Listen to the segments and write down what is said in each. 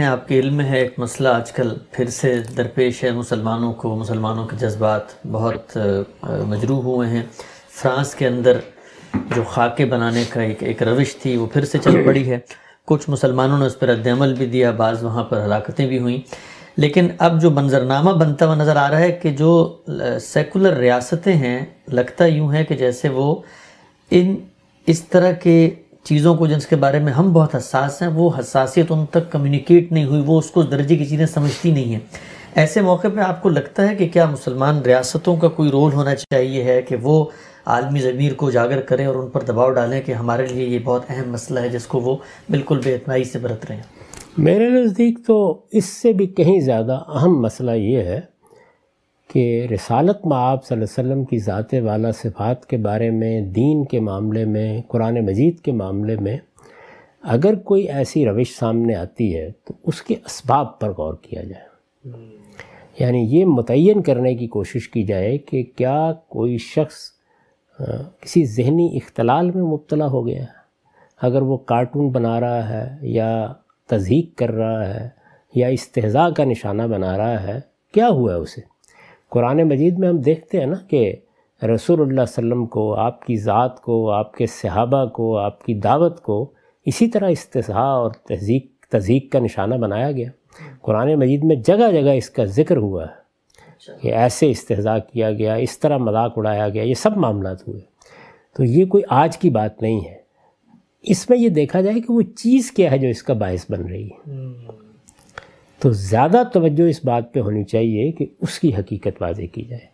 آپ کے علم میں ہے ایک مسئلہ آج کل پھر سے درپیش ہے مسلمانوں کو، مسلمانوں کے جذبات بہت مجروح ہوئے ہیں۔ فرانس کے اندر جو خاکے بنانے کا ایک روش تھی وہ پھر سے چل پڑی ہے، کچھ مسلمانوں نے اس پر رد عمل بھی دیا، بعض وہاں پر ہلاکتیں بھی ہوئیں، لیکن اب جو منظرنامہ بنتا ہوا نظر آ رہا ہے کہ جو سیکولر ریاستیں ہیں، لگتا یوں ہے کہ جیسے وہ اس طرح کے چیزوں کو جن کے بارے میں ہم بہت حساس ہیں، وہ حساسیت ان تک کمیونیکیٹ نہیں ہوئی، وہ اس کو درجے کی چیزیں سمجھتی نہیں ہیں۔ ایسے موقع پہ آپ کو لگتا ہے کہ کیا مسلمان ریاستوں کا کوئی رول ہونا چاہیے ہے کہ وہ عالمی ضمیر کو اجاگر کریں اور ان پر دباؤ ڈالیں کہ ہمارے لیے یہ بہت اہم مسئلہ ہے جس کو وہ بالکل بے اتنائی سے برت رہے ہیں؟ میرے نزدیک تو اس سے بھی کہیں زیادہ اہم مسئلہ یہ ہے کہ رسالت مآب صلی اللہ علیہ وسلم کی ذات والا صفات کے بارے میں، دین کے معاملے میں، قرآن مجید کے معاملے میں اگر کوئی ایسی روش سامنے آتی ہے تو اس کے اسباب پر غور کیا جائے، یعنی یہ متعین کرنے کی کوشش کی جائے کہ کیا کوئی شخص کسی ذہنی اختلال میں مبتلا ہو گیا ہے، اگر وہ کارٹون بنا رہا ہے یا تضحیک کر رہا ہے یا استہزاء کا نشانہ بنا رہا ہے، کیا ہوا ہے اسے؟ قرآن مجید میں ہم دیکھتے ہیں نا کہ رسول اللہ صلی اللہ علیہ وسلم کو، آپ کی ذات کو، آپ کے صحابہ کو، آپ کی دعوت کو اسی طرح استہزاء اور تضحیک کا نشانہ بنایا گیا۔ قرآن مجید میں جگہ جگہ اس کا ذکر ہوا ہے کہ ایسے استہزاء کیا گیا، اس طرح مذاق اڑایا گیا، یہ سب معاملات ہوئے۔ تو یہ کوئی آج کی بات نہیں ہے، اس میں یہ دیکھا جائے کہ وہ چیز کیا ہے جو اس کا باعث بن رہی ہے۔ تو زیادہ توجہ اس بات پہ ہونی چاہیے کہ اس کی حقیقت واضح کی جائے،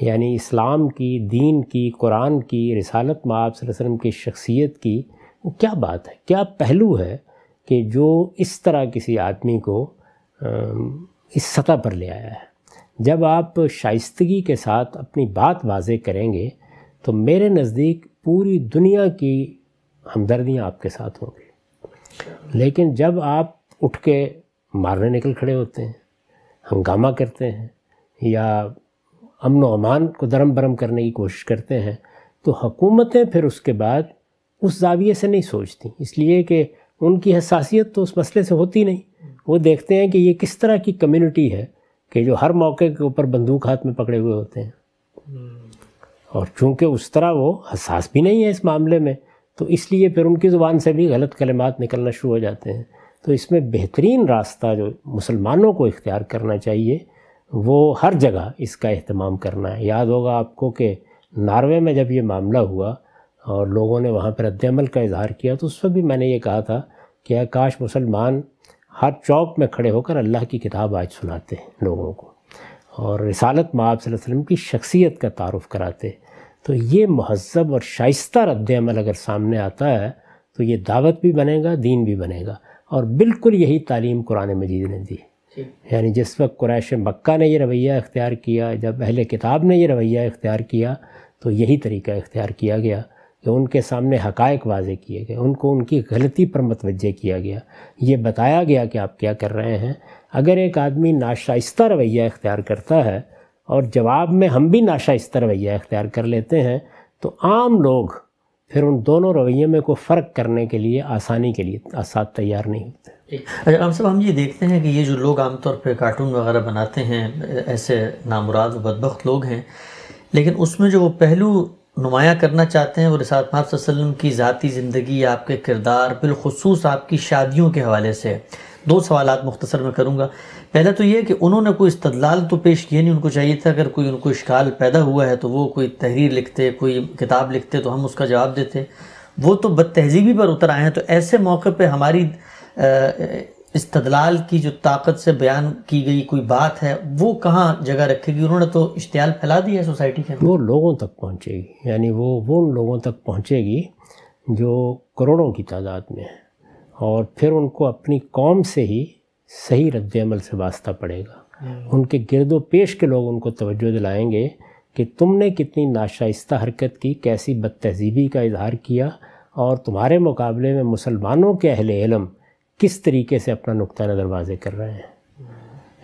یعنی اسلام کی، دین کی، قرآن کی، رسالت مآب صلی اللہ علیہ وسلم کی شخصیت کی وہ کیا بات ہے، کیا پہلو ہے کہ جو اس طرح کسی آدمی کو اس سطح پر لے آیا ہے۔ جب آپ شائستگی کے ساتھ اپنی بات واضح کریں گے تو میرے نزدیک پوری دنیا کی ہمدردیاں آپ کے ساتھ ہوں گی، لیکن جب آپ اٹھ کے مارنے نکل کھڑے ہوتے ہیں، ہنگامہ کرتے ہیں یا امن و امان کو درم برم کرنے کی کوشش کرتے ہیں تو حکومتیں پھر اس کے بعد اس زاویے سے نہیں سوچتی، اس لیے کہ ان کی حساسیت تو اس مسئلے سے ہوتی نہیں۔ وہ دیکھتے ہیں کہ یہ کس طرح کی کمیونٹی ہے کہ جو ہر موقع کے اوپر بندوق ہاتھ میں پکڑے ہوئے ہوتے ہیں، اور چونکہ اس طرح وہ حساس بھی نہیں ہے اس معاملے میں، تو اس لیے پھر ان کی زبان سے بھی غلط کلمات نکلنا شروع ہو جاتے ہیں۔ تو اس میں بہترین راستہ جو مسلمانوں کو اختیار کرنا چاہیے وہ ہر جگہ اس کا اہتمام کرنا ہے۔ یاد ہوگا آپ کو کہ ناروے میں جب یہ معاملہ ہوا اور لوگوں نے وہاں پر رد عمل کا اظہار کیا تو اس وقت بھی میں نے یہ کہا تھا کہ کاش مسلمان ہر چوک میں کھڑے ہو کر اللہ کی کتاب آج سناتے ہیں لوگوں کو اور رسالت مآب صلی اللہ علیہ وسلم کی شخصیت کا تعارف کراتے، تو یہ مہذب اور شائستہ رد عمل اگر سامنے آتا ہے تو یہ دعوت بھی بنے گا، دین بھی بنے گا، اور بالکل یہی تعلیم قرآن مجید نے دی۔ یعنی جس وقت قریش مکہ نے یہ رویہ اختیار کیا، جب اہل کتاب نے یہ رویہ اختیار کیا تو یہی طریقہ اختیار کیا گیا کہ ان کے سامنے حقائق واضح کیے گئے، ان کو ان کی غلطی پر متوجہ کیا گیا، یہ بتایا گیا کہ آپ کیا کر رہے ہیں۔ اگر ایک آدمی ناشائستہ رویہ اختیار کرتا ہے اور جواب میں ہم بھی ناشائستہ رویہ اختیار کر لیتے ہیں تو عام لوگ پھر ان دونوں رویے میں کو فرق کرنے کے لیے، آسانی کے لیے ساتھ تیار نہیں ہوتے۔ اچھا عام صاحب، ہم یہ دیکھتے ہیں کہ یہ جو لوگ عام طور پہ کارٹون وغیرہ بناتے ہیں، ایسے نامراد و بدبخت لوگ ہیں، لیکن اس میں جو وہ پہلو نمایاں کرنا چاہتے ہیں وہ رسالت مآب صلی اللہ علیہ وسلم کی ذاتی زندگی، آپ کے کردار، بالخصوص آپ کی شادیوں کے حوالے سے۔ دو سوالات مختصر میں کروں گا۔ پہلا تو یہ کہ انہوں نے کوئی استدلال تو پیش کیا نہیں، ان کو چاہیے تھا اگر کوئی ان کو اشکال پیدا ہوا ہے تو وہ کوئی تحریر لکھتے، کوئی کتاب لکھتے تو ہم اس کا جواب دیتے۔ وہ تو بد تہذیبی پر اتر آئے ہیں، تو ایسے موقع پہ ہماری استدلال کی جو طاقت سے بیان کی گئی کوئی بات ہے وہ کہاں جگہ رکھے گی؟ انہوں نے تو اشتعال پھیلا دیا ہے سوسائٹی کے اندر۔ وہ لوگوں تک پہنچے گی، یعنی وہ ان لوگوں تک پہنچے گی جو کروڑوں کی تعداد میں ہیں، اور پھر ان کو اپنی قوم سے ہی صحیح رد عمل سے واسطہ پڑے گا۔ ان کے گرد و پیش کے لوگ ان کو توجہ دلائیں گے کہ تم نے کتنی ناشائستہ حرکت کی، کیسی بد تہذیبی کا اظہار کیا، اور تمہارے مقابلے میں مسلمانوں کے اہل علم کس طریقے سے اپنا نقطہ نظر واضح کر رہے ہیں۔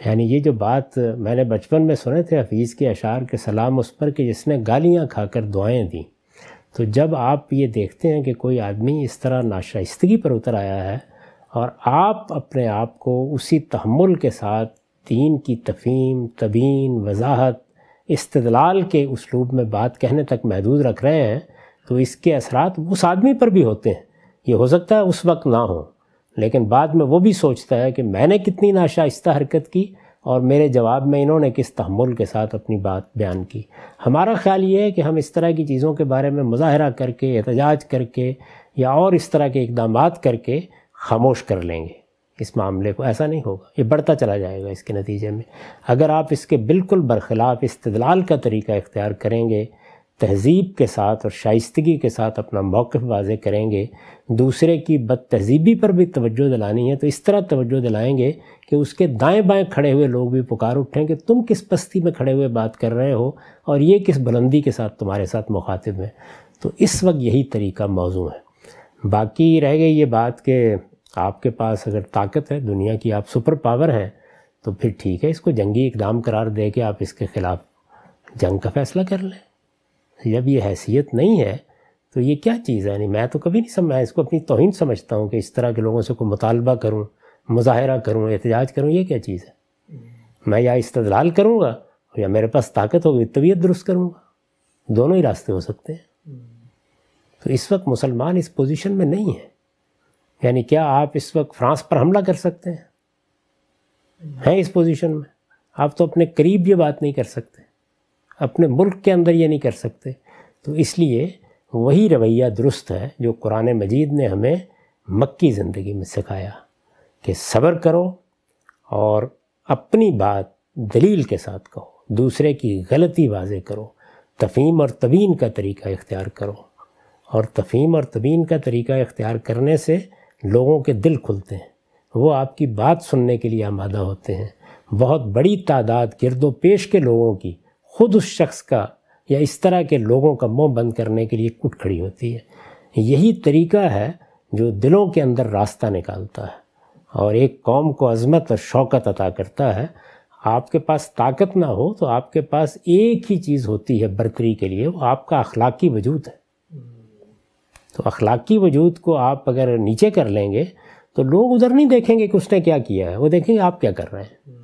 یعنی یہ جو بات میں نے بچپن میں سنے تھے حفیظ کے اشعار کے سلام اس پر کہ جس نے گالیاں کھا کر دعائیں دیں، تو جب آپ یہ دیکھتے ہیں کہ کوئی آدمی اس طرح ناشائستگی پر اتر آیا ہے اور آپ اپنے آپ کو اسی تحمل کے ساتھ دین کی تفہیم، تبیین، وضاحت، استدلال کے اسلوب میں بات کہنے تک محدود رکھ رہے ہیں، تو اس کے اثرات اس آدمی پر بھی ہوتے ہیں۔ یہ ہو سکتا ہے اس وقت نہ ہو، لیکن بعد میں وہ بھی سوچتا ہے کہ میں نے کتنی ناشائستہ حرکت کی اور میرے جواب میں انہوں نے کس تحمل کے ساتھ اپنی بات بیان کی۔ ہمارا خیال یہ ہے کہ ہم اس طرح کی چیزوں کے بارے میں مظاہرہ کر کے، احتجاج کر کے یا اور اس طرح کے اقدامات کر کے خاموش کر لیں گے اس معاملے کو۔ ایسا نہیں ہوگا، یہ بڑھتا چلا جائے گا اس کے نتیجے میں۔ اگر آپ اس کے بالکل برخلاف استدلال کا طریقہ اختیار کریں گے، تہذیب کے ساتھ اور شائستگی کے ساتھ اپنا موقف واضح کریں گے، دوسرے کی بد تہذیبی پر بھی توجہ دلانی ہے تو اس طرح توجہ دلائیں گے کہ اس کے دائیں بائیں کھڑے ہوئے لوگ بھی پکار اٹھیں کہ تم کس پستی میں کھڑے ہوئے بات کر رہے ہو اور یہ کس بلندی کے ساتھ تمہارے ساتھ مخاطب ہے۔ تو اس وقت یہی طریقہ موضوع ہے۔ باقی رہ گئی یہ بات کہ آپ کے پاس اگر طاقت ہے دنیا کی، آپ سپر پاور ہیں، تو پھر ٹھیک ہے، اس کو جنگی اقدام قرار دے کے آپ اس کے خلاف جنگ کا فیصلہ کر لیں۔ جب یہ حیثیت نہیں ہے تو یہ کیا چیز ہے؟ یعنی میں تو کبھی نہیں میں اس کو اپنی توہین سمجھتا ہوں کہ اس طرح کے لوگوں سے کوئی مطالبہ کروں، مظاہرہ کروں، احتجاج کروں، یہ کیا چیز ہے؟ میں یا استدلال کروں گا یا میرے پاس طاقت ہوگی طبیعت درست کروں گا، دونوں ہی راستے ہو سکتے ہیں۔ تو اس وقت مسلمان اس پوزیشن میں نہیں ہیں۔ یعنی کیا آپ اس وقت فرانس پر حملہ کر سکتے ہیں اس پوزیشن میں؟ آپ تو اپنے قریب یہ بات نہیں کر سکتے، اپنے ملک کے اندر یہ نہیں کر سکتے۔ تو اس لیے وہی رویہ درست ہے جو قرآن مجید نے ہمیں مکی زندگی میں سکھایا کہ صبر کرو اور اپنی بات دلیل کے ساتھ کہو، دوسرے کی غلطی واضح کرو، تفہیم اور تبیین کا طریقہ اختیار کرو، اور تفہیم اور تبیین کا طریقہ اختیار کرنے سے لوگوں کے دل کھلتے ہیں، وہ آپ کی بات سننے کے لیے آمادہ ہوتے ہیں۔ بہت بڑی تعداد گرد و پیش کے لوگوں کی خود اس شخص کا یا اس طرح کے لوگوں کا منہ بند کرنے کے لیے اٹھ کھڑی ہوتی ہے۔ یہی طریقہ ہے جو دلوں کے اندر راستہ نکالتا ہے اور ایک قوم کو عظمت اور شوکت عطا کرتا ہے۔ آپ کے پاس طاقت نہ ہو تو آپ کے پاس ایک ہی چیز ہوتی ہے برتری کے لیے، وہ آپ کا اخلاقی وجود ہے۔ تو اخلاقی وجود کو آپ اگر نیچے کر لیں گے تو لوگ ادھر نہیں دیکھیں گے کہ اس نے کیا کیا ہے، وہ دیکھیں گے آپ کیا کر رہے ہیں۔